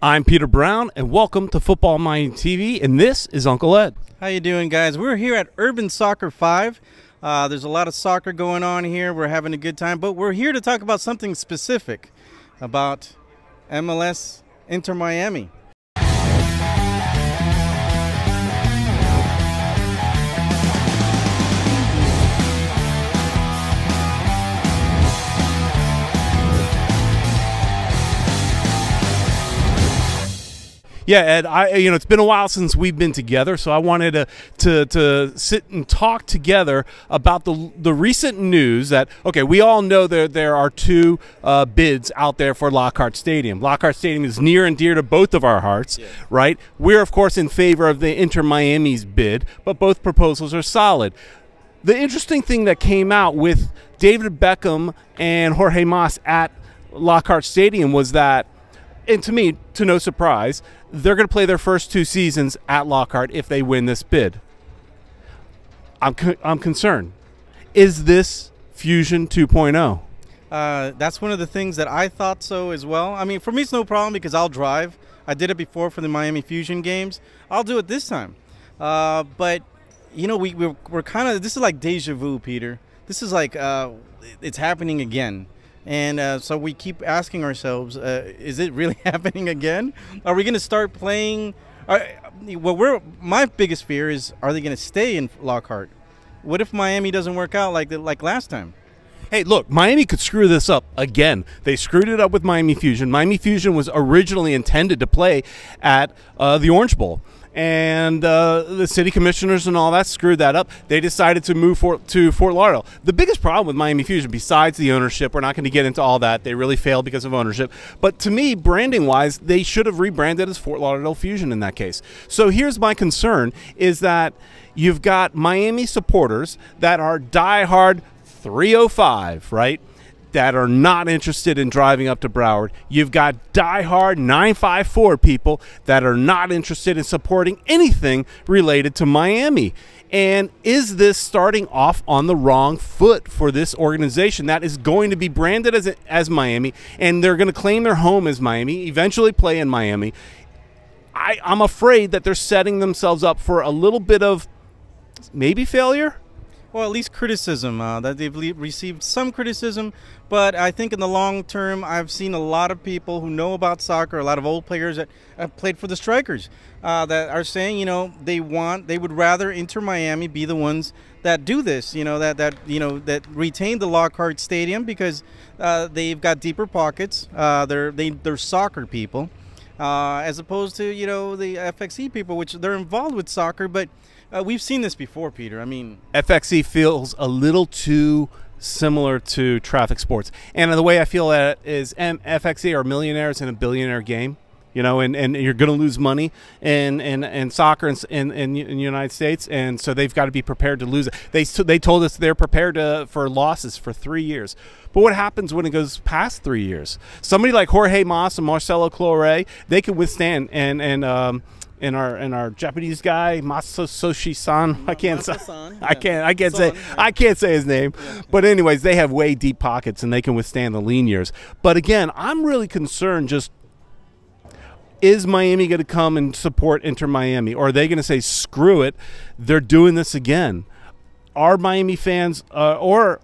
I'm Pieter Brown, and welcome to Football Miami TV, and this is Uncle Ed. How you doing, guys? We're here at Urban Soccer 5. There's a lot of soccer going on here. We're having a good time, but we're here to talk about something specific, about MLS Inter Miami. Yeah, Ed, it's been a while since we've been together, so I wanted to sit and talk together about the recent news that, okay, we all know there are two bids out there for Lockhart Stadium. Lockhart Stadium is near and dear to both of our hearts, yeah. Right? We're, of course, in favor of the Inter Miami's bid, but both proposals are solid. The interesting thing that came out with David Beckham and Jorge Mas at Lockhart Stadium was that, and to me, to no surprise, they're going to play their first two seasons at Lockhart if they win this bid. I'm concerned. Is this Fusion 2.0? That's one of the things that I thought so as well. I mean, for me, it's no problem because I'll drive. I did it before for the Miami Fusion games. I'll do it this time. But, you know, we're kind of – this is like deja vu, Peter. This is like it's happening again. And so we keep asking ourselves, is it really happening again? Are we going to start playing? My biggest fear is, are they going to stay in Lockhart? What if Miami doesn't work out like last time? Hey, look, Miami could screw this up again. They screwed it up with Miami Fusion. Miami Fusion was originally intended to play at the Orange Bowl. And the city commissioners and all that screwed that up. They decided to move to Fort Lauderdale. The biggest problem with Miami Fusion, besides the ownership, we're not going to get into all that. They really failed because of ownership. But to me, branding-wise, they should have rebranded as Fort Lauderdale Fusion in that case. So here's my concern, is that you've got Miami supporters that are diehard 305, right? That are not interested in driving up to Broward. You've got diehard 954 people that are not interested in supporting anything related to Miami. And is this starting off on the wrong foot for this organization that is going to be branded as Miami, and they're going to claim their home as Miami, eventually play in Miami? I'm afraid that they're setting themselves up for a little bit of maybe failure. Well, at least criticism, that they've received some criticism, but I think in the long term, I've seen a lot of people who know about soccer, a lot of old players that have played for the Strikers, that are saying, you know, they would rather Inter Miami be the ones that do this, you know, that retain the Lockhart Stadium because they've got deeper pockets. They're soccer people, as opposed to, you know, the FXE people, which they're involved with soccer, but we've seen this before, Peter. I mean, FXE feels a little too similar to traffic sports. And the way I feel at it is FXE are millionaires in a billionaire game, you know, and you're going to lose money in soccer in the United States. And so they've got to be prepared to lose it. They told us they're prepared for losses for 3 years. But what happens when it goes past 3 years? Somebody like Jorge Mas and Marcelo Clore, they can withstand. And our Japanese guy Masasoshi-san, I can't say his name, yeah. But anyways, they have way deep pockets and they can withstand the lean years. But again, I'm really concerned. Just, is Miami going to come and support Inter Miami, or are they going to say screw it? They're doing this again. Are Miami fans, or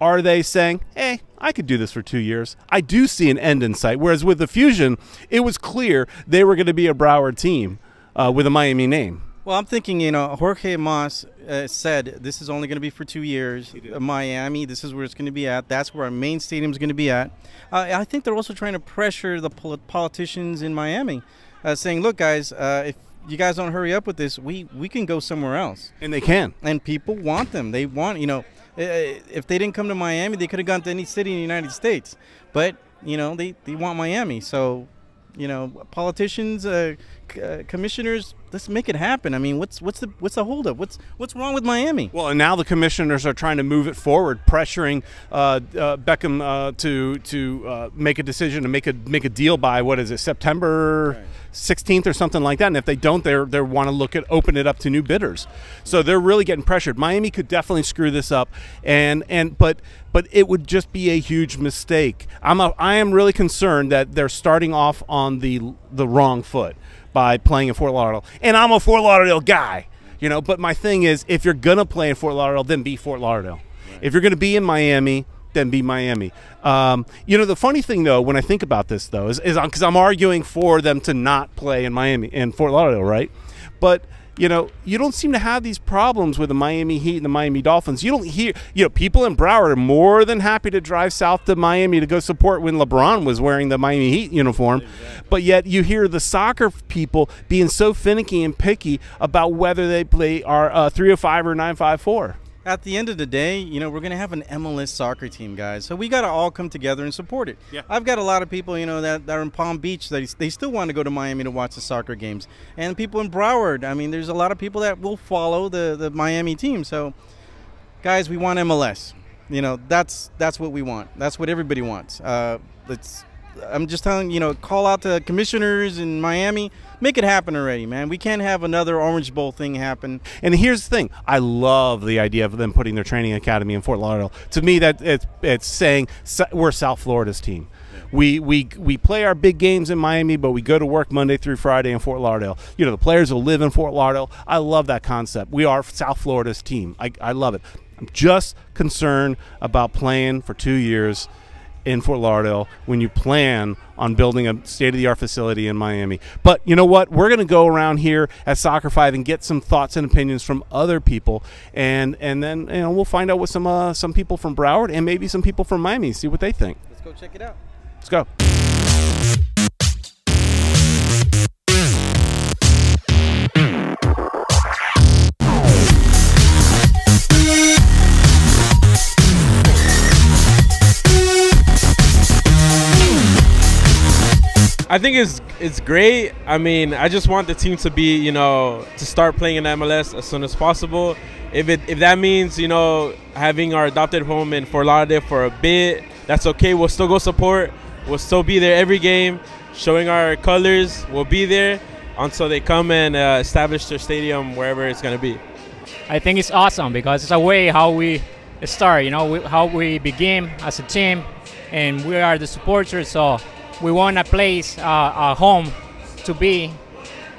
are they saying, hey, I could do this for 2 years? I do see an end in sight. Whereas with the Fusion, it was clear they were going to be a Broward team with a Miami name. Well, I'm thinking, you know, Jorge Mas said this is only going to be for 2 years. Miami, this is where it's going to be at. That's where our main stadium is going to be at. I think they're also trying to pressure the politicians in Miami, saying, look, guys, if you guys don't hurry up with this, we can go somewhere else. And they can. And people want them. They want, you know, if they didn't come to Miami, they could have gone to any city in the United States. But, you know, they want Miami. So, you know, politicians, commissioners, let's make it happen. I mean, what's the holdup? What's wrong with Miami? Well, and now the commissioners are trying to move it forward, pressuring Beckham to make a decision to make a deal by, what is it, September 16th or something like that. And if they don't, they want to open it up to new bidders. So they're really getting pressured. Miami could definitely screw this up, but it would just be a huge mistake. I am really concerned that they're starting off on the wrong foot by playing in Fort Lauderdale. And I'm a Fort Lauderdale guy, but my thing is, if you're going to play in Fort Lauderdale, then be Fort Lauderdale. Right. If you're going to be in Miami, then be Miami. The funny thing, though, when I think about this, though, is because I'm arguing for them to not play in Miami, in Fort Lauderdale, right? But you don't seem to have these problems with the Miami Heat and the Miami Dolphins. You don't hear, people in Broward are more than happy to drive south to Miami to go support when LeBron was wearing the Miami Heat uniform. Exactly. But yet you hear the soccer people being so finicky and picky about whether they play our 305 or 954. At the end of the day, we're going to have an MLS soccer team, guys. So we got to all come together and support it. Yeah. I've got a lot of people, that are in Palm Beach that they still want to go to Miami to watch the soccer games. And people in Broward, I mean, there's a lot of people that will follow the Miami team. So, guys, we want MLS. That's what we want. That's what everybody wants. I'm just telling call out the commissioners in Miami. Make it happen already, man. We can't have another Orange Bowl thing happen. And here's the thing. I love the idea of them putting their training academy in Fort Lauderdale. To me, that it's saying we're South Florida's team. We play our big games in Miami, but we go to work Monday through Friday in Fort Lauderdale. The players will live in Fort Lauderdale. I love that concept. We are South Florida's team. I love it. I'm just concerned about playing for 2 years in Fort Lauderdale when you plan on building a state-of-the-art facility in Miami. But you know what? We're going to go around here at Soccer 5 and get some thoughts and opinions from other people, and then we'll find out what some people from Broward and maybe some people from Miami, see what they think. Let's go check it out. Let's go. I think it's great. I mean, I just want the team to be, to start playing in MLS as soon as possible. If that means, having our adopted home in Fort Lauderdale for a bit, that's okay. We'll still go support. We'll still be there every game, showing our colors. We'll be there until they come and establish their stadium wherever it's going to be. I think it's awesome because it's a way how we start, how we begin as a team, and we are the supporters, so we want a place, a home to be,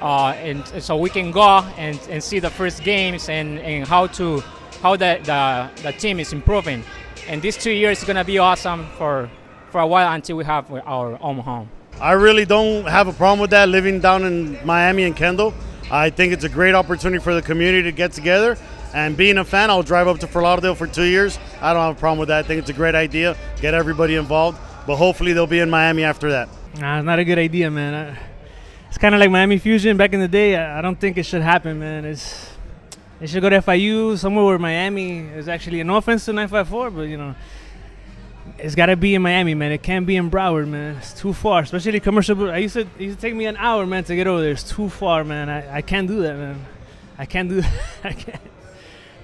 and so we can go and see the first games and how the team is improving. And these 2 years is gonna be awesome for a while until we have our own home. I really don't have a problem with that, living down in Miami and Kendall. I think it's a great opportunity for the community to get together. And being a fan, I'll drive up to Fort Lauderdale for 2 years. I don't have a problem with that. I think it's a great idea. Get everybody involved. But hopefully they'll be in Miami after that. Nah, it's not a good idea, man. It's kind of like Miami Fusion back in the day. I don't think it should happen, man. It should go to FIU, somewhere where Miami is actually, no offense to 954, but, it's got to be in Miami, man. It can't be in Broward, man. It's too far, especially commercial. It used to take me an hour, man, to get over there. It's too far, man. I can't do that, man. I can't do that. I can't.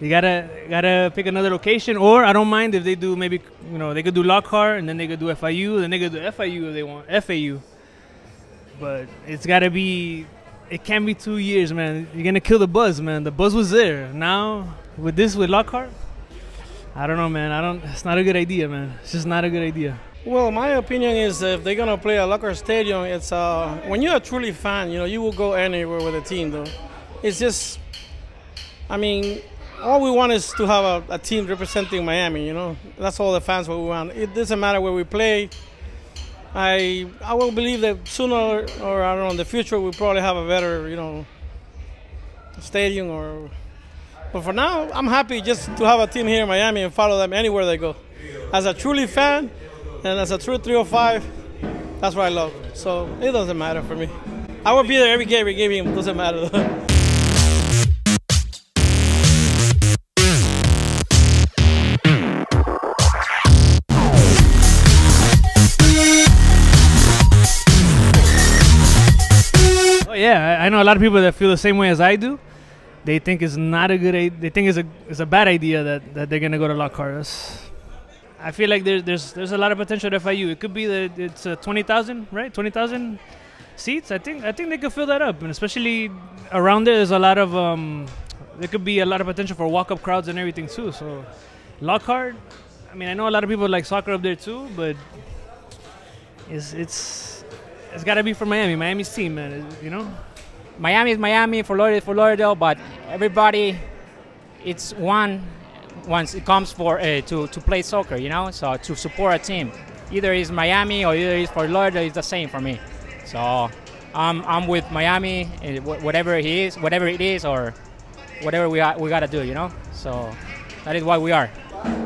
You gotta pick another location, or I don't mind if they do maybe they could do Lockhart and then they could do FIU, then they could do FIU if they want FAU. But it's gotta be. It can't be 2 years, man. You're gonna kill the buzz, man. The buzz was there. Now with Lockhart, I don't know, man. It's not a good idea, man. It's just not a good idea. Well, my opinion is if they're gonna play at Lockhart Stadium, it's when you're a truly fan, you will go anywhere with a team, though. It's just, I mean, all we want is to have a team representing Miami, That's all the fans what we want. It doesn't matter where we play. I will believe that sooner or I don't know, in the future we'll probably have a better, stadium but for now, I'm happy just to have a team here in Miami and follow them anywhere they go. As a truly fan and as a true 305, that's what I love. So it doesn't matter for me. I will be there every game, it doesn't matter. yeah, I know a lot of people that feel the same way as I do. They think it's not a good. They think it's a bad idea that they're gonna go to Lockhart. I feel like there's a lot of potential at FIU. It could be that it's 20,000, right? 20,000 seats. I think they could fill that up, and especially around there's a lot of there could be a lot of potential for walk-up crowds and everything too. So Lockhart. I mean, I know a lot of people like soccer up there too, but it's got to be for Miami. Miami's team, man. You know. Miami is Miami, for Lauderdale, but everybody, it's one once it comes for to play soccer, you know. So to support a team, either it's Miami or either it's for Lauderdale, it's the same for me. So I'm with Miami, whatever it is, or whatever we got to do, you know. So that is why we are.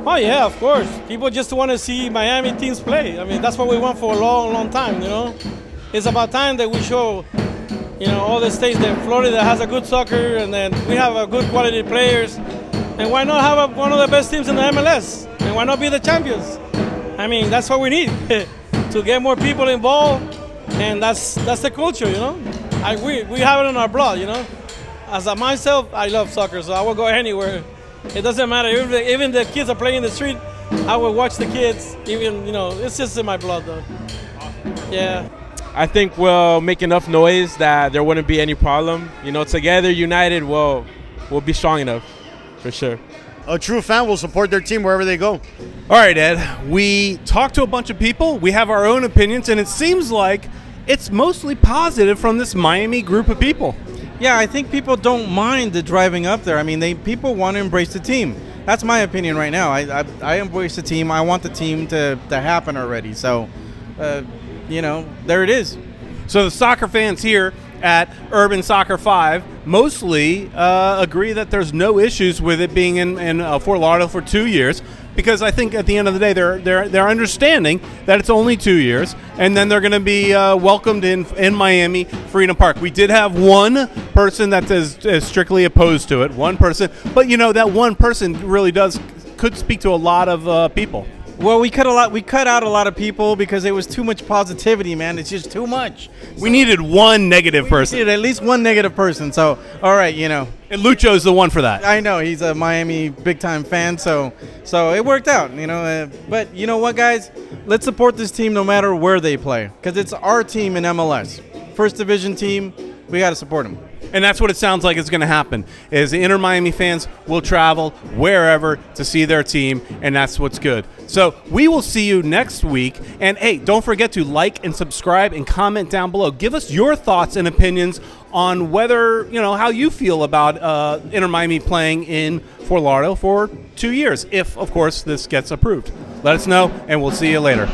Oh yeah, of course. People just want to see Miami teams play. I mean, that's what we want for a long, long time, you know. It's about time that we show, you know, all the states that Florida has a good soccer, and then we have a good quality players. And why not have one of the best teams in the MLS? And why not be the champions? I mean, that's what we need to get more people involved, and that's the culture, you know. We have it in our blood, you know. As myself, I love soccer, so I will go anywhere. It doesn't matter. Even the kids are playing in the street, I will watch the kids. Even, you know, it's just in my blood, though. Yeah. I think we'll make enough noise that there wouldn't be any problem. You know, together, united, we'll be strong enough, for sure. A true fan will support their team wherever they go. All right, Ed. We talked to a bunch of people. We have our own opinions, and it seems like it's mostly positive from this Miami group of people. Yeah, I think people don't mind the driving up there. I mean, people want to embrace the team. That's my opinion right now. I embrace the team. I want the team to happen already. So, you know, there it is. So the soccer fans here at Urban Soccer 5 mostly agree that there's no issues with it being in Fort Lauderdale for 2 years, because I think at the end of the day they're understanding that it's only 2 years, and then they're going to be welcomed in Miami Freedom Park. We did have one person that is strictly opposed to it, one person, but you know that one person really could speak to a lot of people. Well, we cut out a lot of people because it was too much positivity, man. It's just too much. We needed one negative person. We needed at least one negative person. So, all right, you know. And Lucho's the one for that. I know. He's a Miami big-time fan, so it worked out, you know. But you know what, guys? Let's support this team no matter where they play, because it's our team in MLS. First Division team, we got to support them. And that's what it sounds like is going to happen, is the Inter Miami fans will travel wherever to see their team, and that's what's good. So we will see you next week. And, hey, don't forget to like and subscribe and comment down below. Give us your thoughts and opinions on whether, you know, how you feel about Inter Miami playing in Fort Lauderdale for 2 years, if, of course, this gets approved. Let us know, and we'll see you later.